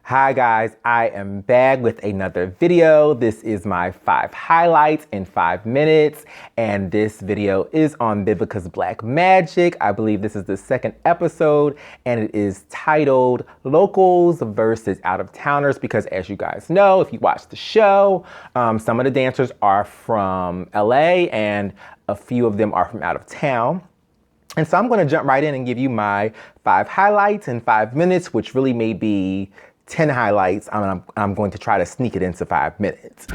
Hi guys, I am back with another video. This is my 5 highlights in 5 minutes, and this video is on Vivica's Black Magic. I believe this is the 2nd episode, and it is titled Locals versus Out-of-Towners because, as you guys know, if you watch the show, some of the dancers are from LA and a few of them are from out of town. And so I'm going to jump right in and give you my 5 highlights in 5 minutes, which really may be 10 highlights. I'm going to try to sneak it into 5 minutes.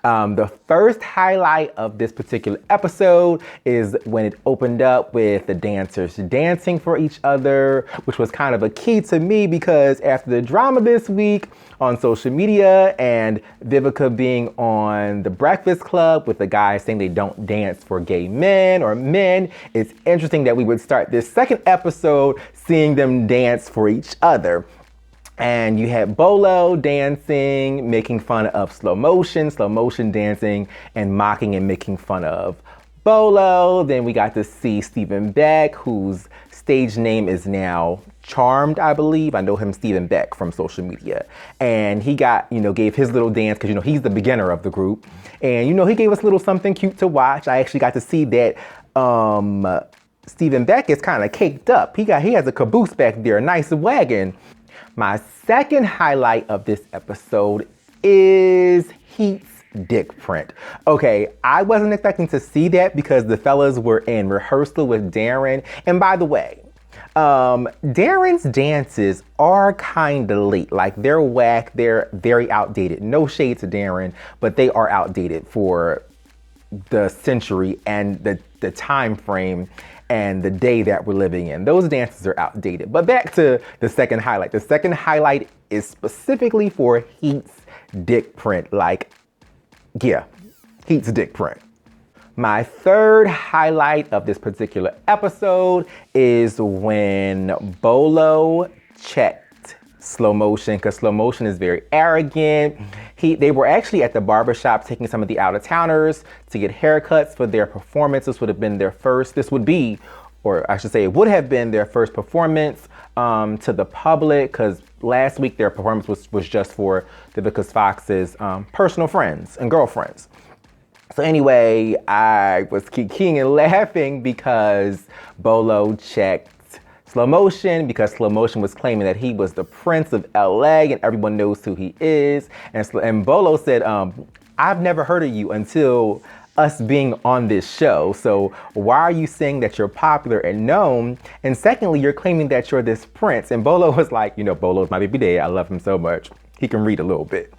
The first highlight of this particular episode is when it opened up with the dancers dancing for each other, which was kind of a key to me because after the drama this week on social media and Vivica being on The Breakfast Club with the guys saying they don't dance for gay men or men, it's interesting that we would start this 2nd episode seeing them dance for each other. And you had Bolo dancing, making fun of slow motion dancing, and mocking and making fun of Bolo. Then we got to see Stephen Beck, whose stage name is now Charmed, I believe. I know him, Stephen Beck, from social media. And he got, gave his little dance, because, he's the beginner of the group. And, he gave us a little something cute to watch. I actually got to see that Stephen Beck is kind of caked up. He has a caboose back there, a nice wagon. My second highlight of this episode is Heat's dick print. Okay, I wasn't expecting to see that because the fellas were in rehearsal with Darren. And by the way, Darren's dances are kind of late. Like, they're whack, they're very outdated. No shade to Darren, but they are outdated for the century and the time frame and the day that we're living in. Those dances are outdated. But back to the second highlight. The second highlight is specifically for Heat's dick print. Heat's dick print. My third highlight of this particular episode is when Bolo checked slow motion, because slow motion is very arrogant. They were actually at the barbershop taking some of the out-of-towners to get haircuts for their performance. This would have been their first, it would have been their first performance to the public, because last week their performance was just for Vivica Fox's personal friends and girlfriends. So anyway, I was kicking and laughing because Bolo checked slow motion, because slow motion was claiming that he was the Prince of LA and everyone knows who he is. And Bolo said, I've never heard of you until us being on this show. So why are you saying that you're popular and known? And secondly, you're claiming that you're this prince. And Bolo was like, Bolo's my baby daddy. I love him so much. He can read a little bit.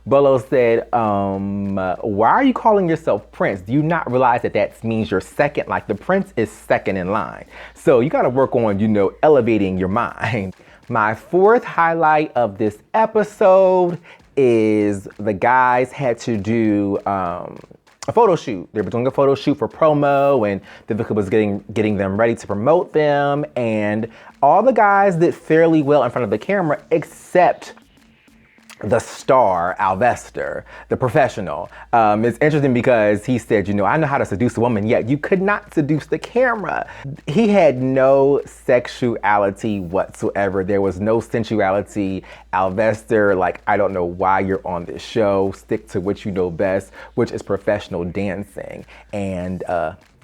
Bolo said, why are you calling yourself Prince? Do you not realize that means you're second? Like, the Prince is second in line. So you got to work on, elevating your mind. My fourth highlight of this episode is the guys had to do a photo shoot. They were doing a photo shoot for promo, and Vivica was getting them ready to promote them. And all the guys did fairly well in front of the camera, except the star, Alvester, the professional. It's interesting because he said, I know how to seduce a woman, yet you could not seduce the camera. He had no sexuality whatsoever. There was no sensuality. Alvester, I don't know why you're on this show. Stick to what you know best, which is professional dancing. And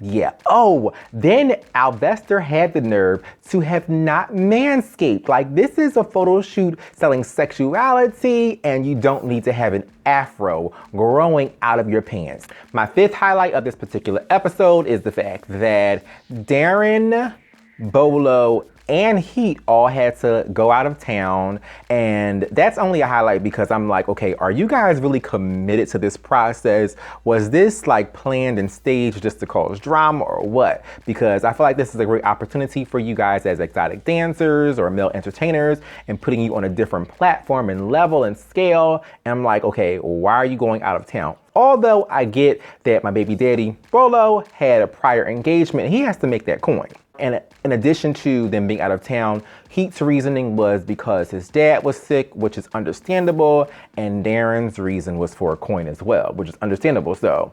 yeah. Oh, then Alvester had the nerve to have not manscaped. This is a photo shoot selling sexuality, and you don't need to have an afro growing out of your pants. My fifth highlight of this particular episode is the fact that Darren, Bolo, and Heat all had to go out of town. And that's only a highlight because I'm like, okay, are you guys really committed to this process? Was this planned and staged just to cause drama or what? Because I feel like this is a great opportunity for you guys as exotic dancers or male entertainers and putting you on a different platform and level and scale. And I'm like, okay, why are you going out of town? Although I get that my baby daddy, Bolo, had a prior engagement, he has to make that coin. And in addition to them being out of town, Heat's reasoning was because his dad was sick, which is understandable, and Darren's reason was for a coin as well, which is understandable. So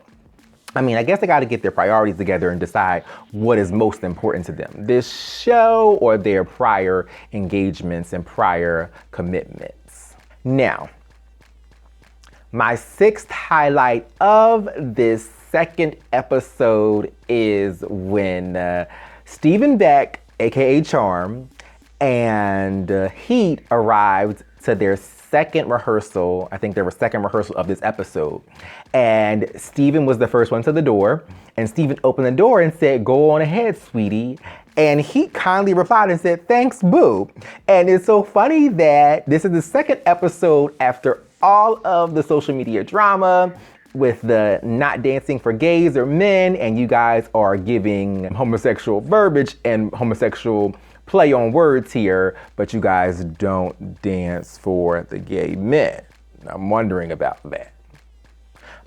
I mean, I guess they got to get their priorities together and decide what is most important to them, this show or their prior engagements and prior commitments. Now, my sixth highlight of this second episode is when Stephen Beck, aka Charm, and Heat arrived to their second rehearsal. I think there was second rehearsal of this episode. And Stephen was the first one to the door. And Stephen opened the door and said, "Go on ahead, sweetie." And he kindly replied and said, "Thanks, boo." And it's so funny that this is the second episode after all of the social media drama with the not dancing for gays or men, and you guys are giving homosexual verbiage and homosexual play on words here, but you guys don't dance for the gay men. I'm wondering about that.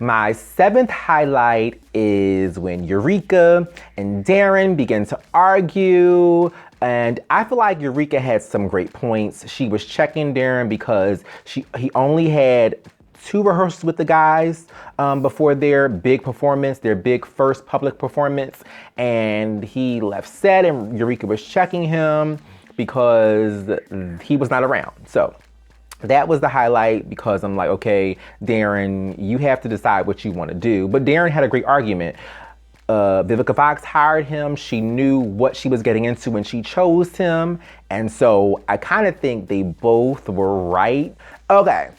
My seventh highlight is when Eureka and Darren begin to argue. And I feel like Eureka had some great points. She was checking Darren because he only had 2 rehearsals with the guys before their big performance, their big first public performance. And he left set and Eureka was checking him because he was not around. So that was the highlight because I'm like, okay, Darren, you have to decide what you want to do. But Darren had a great argument. Vivica Fox hired him. She knew what she was getting into when she chose him. And so I kind of think they both were right. Okay.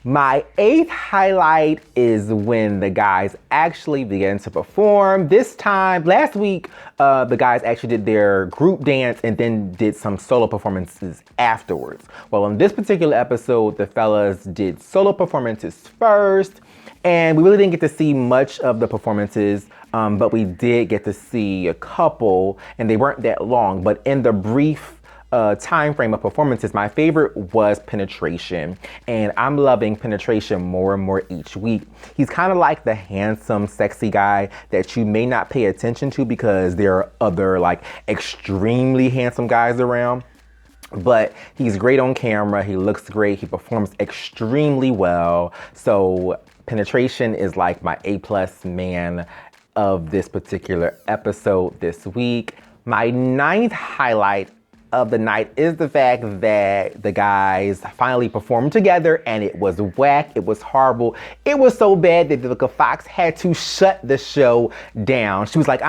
My 8th highlight is when the guys actually began to perform. This time, last week, the guys actually did their group dance and then did some solo performances afterwards. Well, in this particular episode, the fellas did solo performances first, and we really didn't get to see much of the performances, but we did get to see a couple, and they weren't that long, but in the brief time frame of performances, my favorite was Penetration, and I'm loving Penetration more and more each week. He's kind of like the handsome, sexy guy that you may not pay attention to because there are other like extremely handsome guys around, but he's great on camera. He looks great. He performs extremely well. So Penetration is like my A+ man of this particular episode this week. My 9th highlight of the night is the fact that the guys finally performed together, and it was whack, it was horrible. It was so bad that Vivica Fox had to shut the show down. She was like,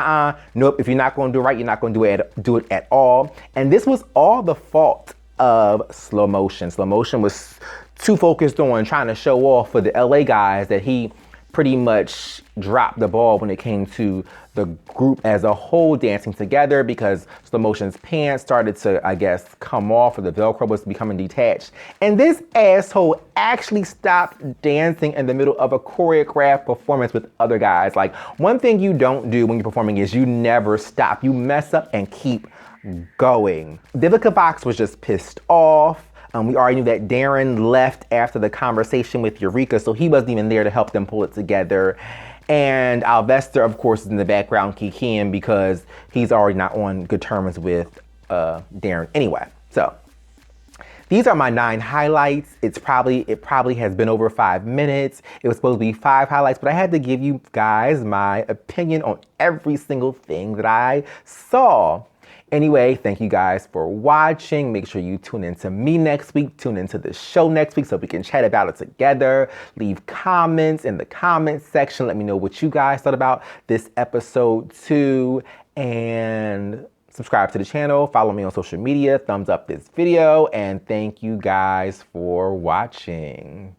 nope, if you're not gonna do it right, you're not gonna do it at all. And this was all the fault of Slow Motion. Slow Motion was too focused on trying to show off for the LA guys that he pretty much dropped the ball when it came to the group as a whole dancing together, because Slow Motion's pants started to, I guess, come off, or the Velcro was becoming detached. And this asshole actually stopped dancing in the middle of a choreographed performance with other guys. Like, one thing you don't do when you're performing is you never stop. You mess up and keep going. Vivica Fox was just pissed off. We already knew that Darren left after the conversation with Eureka, so he wasn't even there to help them pull it together. And Alvester, of course, is in the background kikiing because he's already not on good terms with Darren anyway. So these are my 9 highlights. It probably has been over 5 minutes. It was supposed to be 5 highlights, but I had to give you guys my opinion on every single thing that I saw. Anyway, thank you guys for watching. Make sure you tune in to me next week. Tune into the show next week so we can chat about it together. Leave comments in the comments section. Let me know what you guys thought about this episode too. And subscribe to the channel. Follow me on social media. Thumbs up this video. And thank you guys for watching.